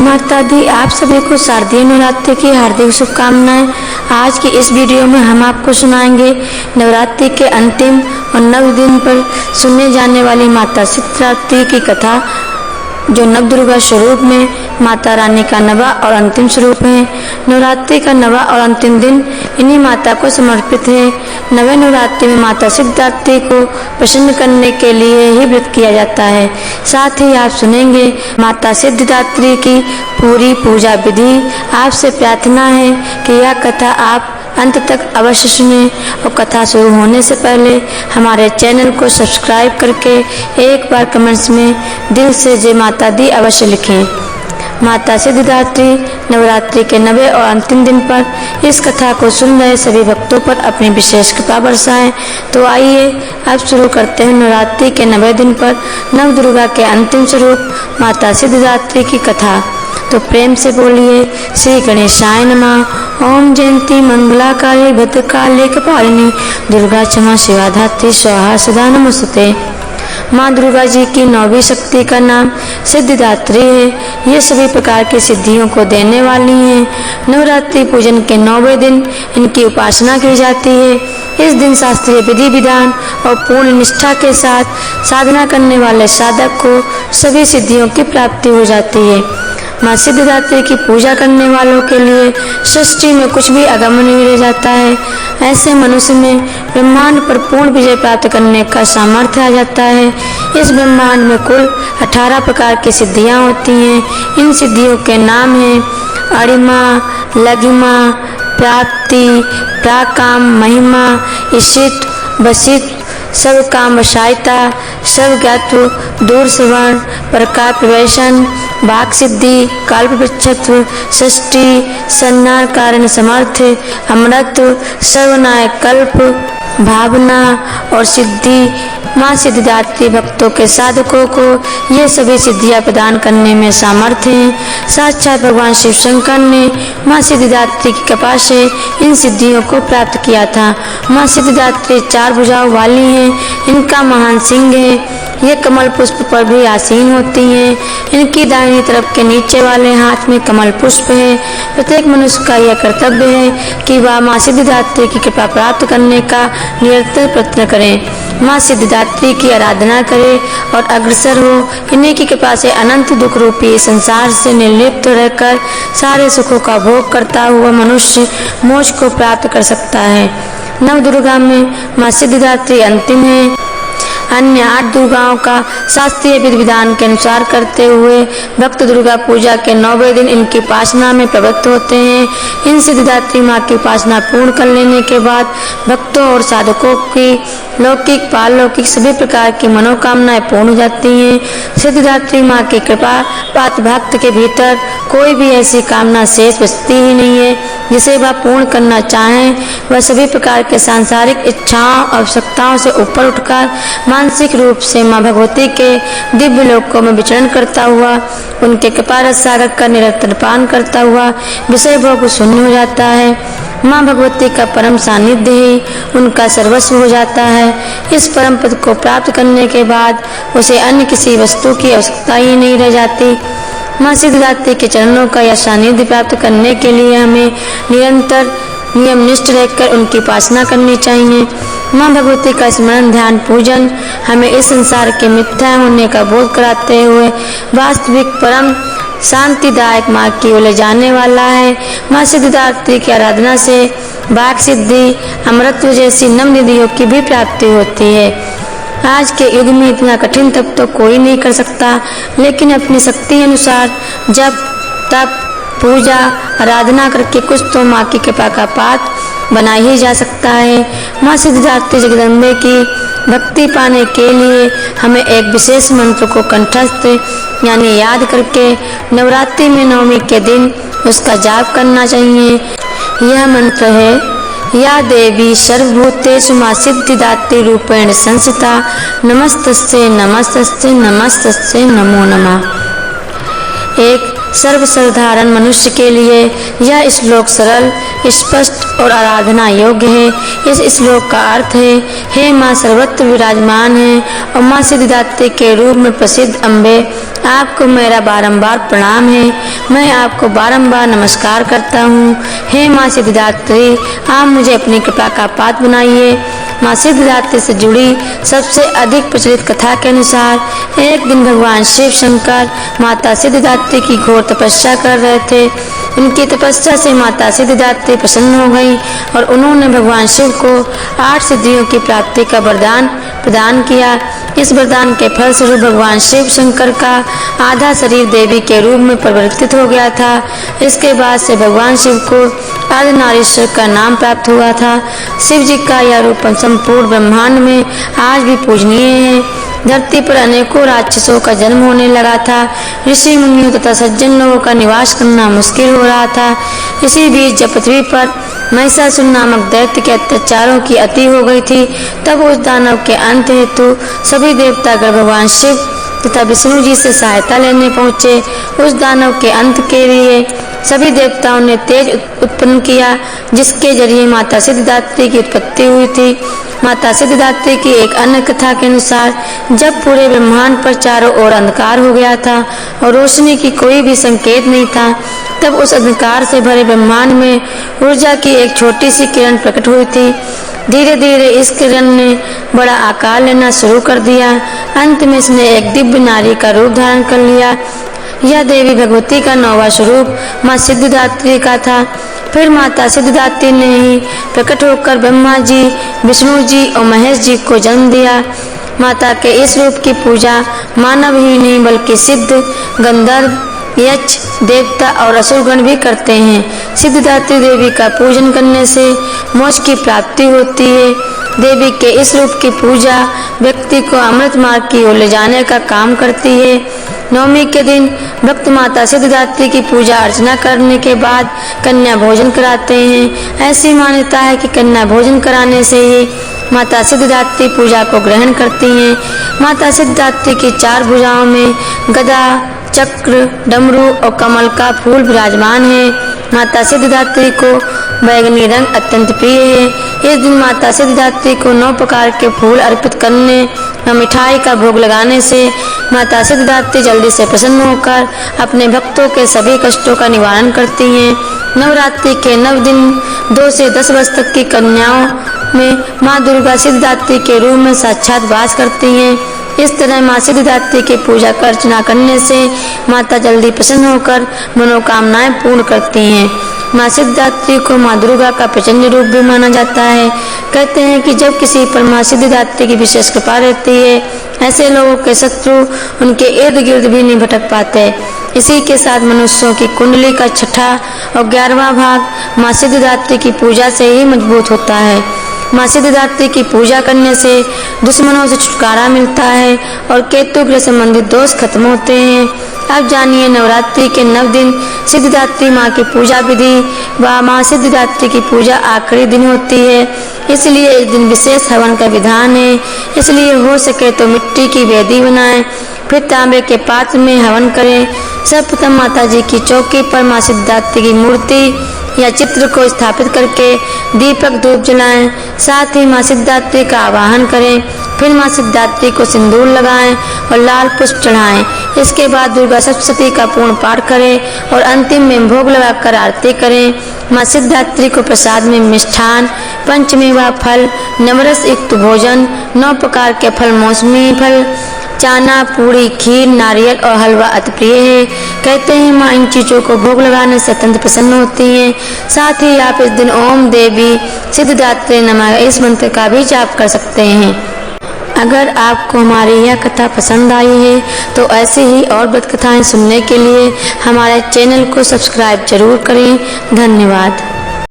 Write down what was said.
माता दी, आप सभी को शारदीय नवरात्रि की हार्दिक शुभकामनाएं। आज की इस वीडियो में हम आपको सुनाएंगे नवरात्रि के अंतिम और 9 दिन पर सुनने जाने वाली माता सिद्धिदात्री की कथा, जो नवदुर्गा स्वरूप में माता रानी का नवा और अंतिम स्वरूप है। नवरात्रि का नवा और अंतिम दिन इन्हीं माता को समर्पित है। नवे नवरात्रि में माता सिद्धिदात्री को प्रसन्न करने के लिए ही व्रत किया जाता है। साथ ही आप सुनेंगे माता सिद्धिदात्री की पूरी पूजा विधि। आपसे प्रार्थना है कि यह कथा आप अंत तक अवश्य सुने और कथा शुरू होने से पहले हमारे चैनल को सब्सक्राइब करके एक बार कमेंट्स में दिल से जय माता दी अवश्य लिखें। माता सिद्धिदात्री नवरात्रि के नवे और अंतिम दिन पर इस कथा को सुन रहे सभी भक्तों पर अपनी विशेष कृपा बरसाएं। तो आइए अब शुरू करते हैं नवरात्रि के नवे दिन पर नवदुर्गा के अंतिम स्वरूप माता सिद्धिदात्री की कथा। तो प्रेम से बोलिए श्री गणेशाय नमः। ओम जयंती मंगलाकाली भद्रकाली कपालिनी दुर्गा क्षमा शिवा धात्री स्वाहा सदा नमस्ते। माँ दुर्गा जी की 9वीं शक्ति का नाम सिद्धिदात्री है। ये सभी प्रकार की सिद्धियों को देने वाली हैं। नवरात्रि पूजन के 9वें दिन इनकी उपासना की जाती है। इस दिन शास्त्रीय विधि विधान और पूर्ण निष्ठा के साथ साधना करने वाले साधक को सभी सिद्धियों की प्राप्ति हो जाती है। माँ सिद्धिदात्री की पूजा करने वालों के लिए सृष्टि में कुछ भी अगम्य नहीं रह जाता है। ऐसे मनुष्य में ब्रह्मांड पर पूर्ण विजय प्राप्त करने का सामर्थ्य आ जाता है। इस ब्रह्मांड में कुल 18 प्रकार की सिद्धियाँ होती हैं। इन सिद्धियों के नाम हैं अरिमा, लघिमा, प्राप्ति, प्राकाम, महिमा, इशित, वसित, सब काम वशायता, सब ज्ञातु, दूर श्रवण, प्रकार प्रवेशन, वाक सिद्धि, कल्प वृक्षत्व, षष्ठी, सन्नार कारण समर्थ, अमृत, सर्वनाय कल्प, भावना और सिद्धि। माँ सिद्धिदात्री भक्तों के साधकों को ये सभी सिद्धियाँ प्रदान करने में सामर्थ्य हैं। साक्षात भगवान शिव शंकर ने माँ सिद्धिदात्री की कृपा से इन सिद्धियों को प्राप्त किया था। माँ सिद्धिदात्री 4 भुजाओं वाली हैं। इनका महान सिंह है। ये कमल पुष्प पर भी आसीन होती हैं। इनकी दाहिनी तरफ के नीचे वाले हाथ में कमल पुष्प है। प्रत्येक मनुष्य का यह कर्तव्य है कि वह माँ सिद्धिदात्री की कृपा प्राप्त करने का निरंतर प्रयत्न करें। माँ सिद्धिदात्री की आराधना करे और अग्रसर हो। इन्हीं की कृपा से अनंत दुख रूपी संसार से निर्लिप्त रहकर सारे सुखों का भोग करता हुआ मनुष्य मोक्ष को प्राप्त कर सकता है। नवदुर्गा में माँ सिद्धिदात्री अंतिम है। अन्य 8 दुर्गाओं का शास्त्रीय विधि विधान के अनुसार करते हुए भक्त दुर्गा पूजा के 9वें दिन इनकी उपासना में प्रवृत्त होते हैं। इन सिद्धिदात्री माँ की उपासना पूर्ण कर लेने के बाद भक्तों और साधकों की लौकिक पारलौकिक सभी प्रकार की मनोकामनाएं पूर्ण हो जाती हैं। सिद्धिदात्री माँ की कृपा पात्र भक्त के भीतर कोई भी ऐसी कामना शेष बचती ही नहीं है जिसे वह पूर्ण करना चाहें। वह सभी प्रकार के सांसारिक इच्छाओं आवश्यकताओं से ऊपर उठकर मानसिक रूप से माँ भगवती के दिव्य लोकों में विचरण करता हुआ उनके कृपा रस सागर का निरंतर पान करता हुआ विषय भोग शून्य हो जाता है। माँ भगवती का परम सानिध्य ही उनका सर्वस्व हो जाता है। इस परम पद को प्राप्त करने के बाद उसे अन्य किसी वस्तु की आवश्यकता ही नहीं रह जाती। माँ सिद्धिदात्री के चरणों का यह सानिध्य प्राप्त करने के लिए हमें निरंतर नियमनिष्ठ रहकर उनकी उपासना करनी चाहिए। माँ भगवती का स्मरण ध्यान पूजन हमें इस संसार के मिथ्या होने का बोध कराते हुए वास्तविक परम शांतिदायक मार्ग की ओर ले जाने वाला है। माँ सिद्धिदात्री की आराधना से वाक सिद्धि, अमृतत्व जैसी नवनिधियों की भी प्राप्ति होती है। आज के युग में इतना कठिन तप तो कोई नहीं कर सकता, लेकिन अपनी शक्ति अनुसार जब तप पूजा आराधना करके कुछ तो माँ की कृपा का पात्र बना ही जा सकता है। माँ सिद्धिदात्री जगदम्बे की भक्ति पाने के लिए हमें एक विशेष मंत्र को कंठस्थ यानी याद करके नवरात्रि में 9वीं के दिन उसका जाप करना चाहिए। यह मंत्र है या देवी सर्वभूतेषु माँ सिद्धिदात्री रूपेण संस्थिता नमस्तस्यै नमस्तस्यै नमस्तस्यै नमो नमः। एक सर्वसाधारण मनुष्य के लिए यह श्लोक सरल, स्पष्ट और आराधना योग्य है। इस श्लोक का अर्थ है, हे माँ सर्वत्र विराजमान है और माँ सिद्धिदात्री के रूप में प्रसिद्ध अम्बे आपको मेरा बारंबार प्रणाम है। मैं आपको बारंबार नमस्कार करता हूँ। हे माँ सिद्धिदात्री, आप मुझे अपनी कृपा का पात्र बनाइए। माँ सिद्धिदात्री से जुड़ी सबसे अधिक प्रचलित कथा के अनुसार एक दिन भगवान शिव शंकर माता सिद्धिदात्री की घोर तपस्या कर रहे थे। उनकी तपस्या से माता सिद्धिदात्री प्रसन्न हो गई और उन्होंने भगवान शिव को 8 सिद्धियों की प्राप्ति का वरदान प्रदान किया। इस वरदान के फलस्वरूप भगवान शिव शंकर का आधा शरीर देवी के रूप में परिवर्तित हो गया था। इसके बाद से भगवान शिव को अर्धनारीश्वर का नाम प्राप्त हुआ था। शिव जी का यह रूप संपूर्ण ब्रह्मांड में आज भी पूजनीय है। धरती पर अनेकों राक्षसों का जन्म होने लगा था। ऋषि मुनियों तथा सज्जन लोगों का निवास करना मुश्किल हो रहा था। इसी बीच जब पृथ्वी पर महिषासुर नामक दैत्य के अत्याचारों की अति हो गई थी, तब उस दानव के अंत हेतु सभी देवतागण भगवान शिव तथा विष्णु जी से सहायता लेने पहुँचे। उस दानव के अंत के लिए सभी देवताओं ने तेज उत्पन्न किया, जिसके जरिए माता सिद्धिदात्री की उत्पत्ति हुई थी। माता सिद्धिदात्री की एक अन्य कथा के अनुसार जब पूरे ब्रह्मांड पर चारों ओर अंधकार हो गया था और रोशनी की कोई भी संकेत नहीं था, तब उस अंधकार से भरे ब्रह्मांड में ऊर्जा की एक छोटी सी किरण प्रकट हुई थी। धीरे धीरे इस किरण ने बड़ा आकार लेना शुरू कर दिया। अंत में इसने एक दिव्य नारी का रूप धारण कर लिया। यह देवी भगवती का 9वां स्वरूप माँ सिद्धिदात्री का था। फिर माता सिद्धिदात्री ने ही प्रकट होकर ब्रह्मा जी, विष्णु जी और महेश जी को जन्म दिया। माता के इस रूप की पूजा मानव ही नहीं बल्कि सिद्ध, गंधर्व, यक्ष, देवता और असुरगण भी करते हैं। सिद्धिदात्री देवी का पूजन करने से मोक्ष की प्राप्ति होती है। देवी के इस रूप की पूजा व्यक्ति को अमृत मार्ग की ओर ले जाने का काम करती है। नवमी के दिन भक्त माता सिद्धिदात्री की पूजा अर्चना करने के बाद कन्या भोजन कराते हैं। ऐसी मान्यता है कि कन्या भोजन कराने से ही माता सिद्धिदात्री पूजा को ग्रहण करती हैं। माता सिद्धिदात्री की 4 भुजाओं में गदा, चक्र, डमरू और कमल का फूल विराजमान है। माता सिद्धिदात्री को बैगनी रंग अत्यंत प्रिय है। इस दिन माता सिद्धिदात्री को 9 प्रकार के फूल अर्पित करने और मिठाई का भोग लगाने से माता सिद्धिदात्री जल्दी से प्रसन्न होकर अपने भक्तों के सभी कष्टों का निवारण करती हैं। नवरात्रि के 9 दिन 2 से 10 वर्ष तक की कन्याओं में माँ दुर्गा सिद्धिदात्री के रूप में साक्षात वास करती हैं। इस तरह माँ सिद्धिदात्री की पूजा अर्चना करने से माता जल्दी प्रसन्न होकर मनोकामनाएं पूर्ण करती हैं। माँ सिद्धिदात्री को माँ दुर्गा का प्रचंड रूप भी माना जाता है। कहते हैं कि जब किसी पर माँ सिद्धिदात्री की विशेष कृपा रहती है, ऐसे लोगों के शत्रु उनके इर्द गिर्द भी नहीं भटक पाते। इसी के साथ मनुष्यों की कुंडली का 6ठा और 11वां भाग माँ सिद्धिदात्री की पूजा से ही मजबूत होता है। माँ सिद्धिदात्री की पूजा करने से दुश्मनों से छुटकारा मिलता है और केतु से संबंधित दोष खत्म होते हैं। अब जानिए नवरात्रि के 9 दिन सिद्धिदात्री माँ की पूजा विधि व माँ सिद्धिदात्री की पूजा आखिरी दिन होती है, इसलिए इस दिन विशेष हवन का विधान है। इसलिए हो सके तो मिट्टी की वेदी बनाएं, फिर तांबे के पात्र में हवन करें। सर्वप्रथम माता जी की चौकी पर माँ सिद्धिदात्री की मूर्ति या चित्र को स्थापित करके दीपक धूप जलाएं। साथ ही माँ सिद्धिदात्री का आवाहन करें। फिर माँ सिद्धिदात्री को सिंदूर लगाएं और लाल पुष्प चढ़ाएं। इसके बाद दुर्गा सप्तशती का पूर्ण पाठ करें और अंतिम में भोग लगाकर आरती करें। माँ सिद्धिदात्री को प्रसाद में मिष्ठान, पंचमेवा फल, नवरस युक्त भोजन, 9 प्रकार के फल, मौसमी फल, चाना, पूरी, खीर, नारियल और हलवा अति प्रिय है। कहते हैं माँ इन चीज़ों को भोग लगाने से अत्यंत प्रसन्न होती हैं। साथ ही आप इस दिन ओम देवी सिद्धिदात्री नमः इस मंत्र का भी जाप कर सकते हैं। अगर आपको हमारी यह कथा पसंद आई है तो ऐसे ही और व्रत कथाएं सुनने के लिए हमारे चैनल को सब्सक्राइब जरूर करें। धन्यवाद।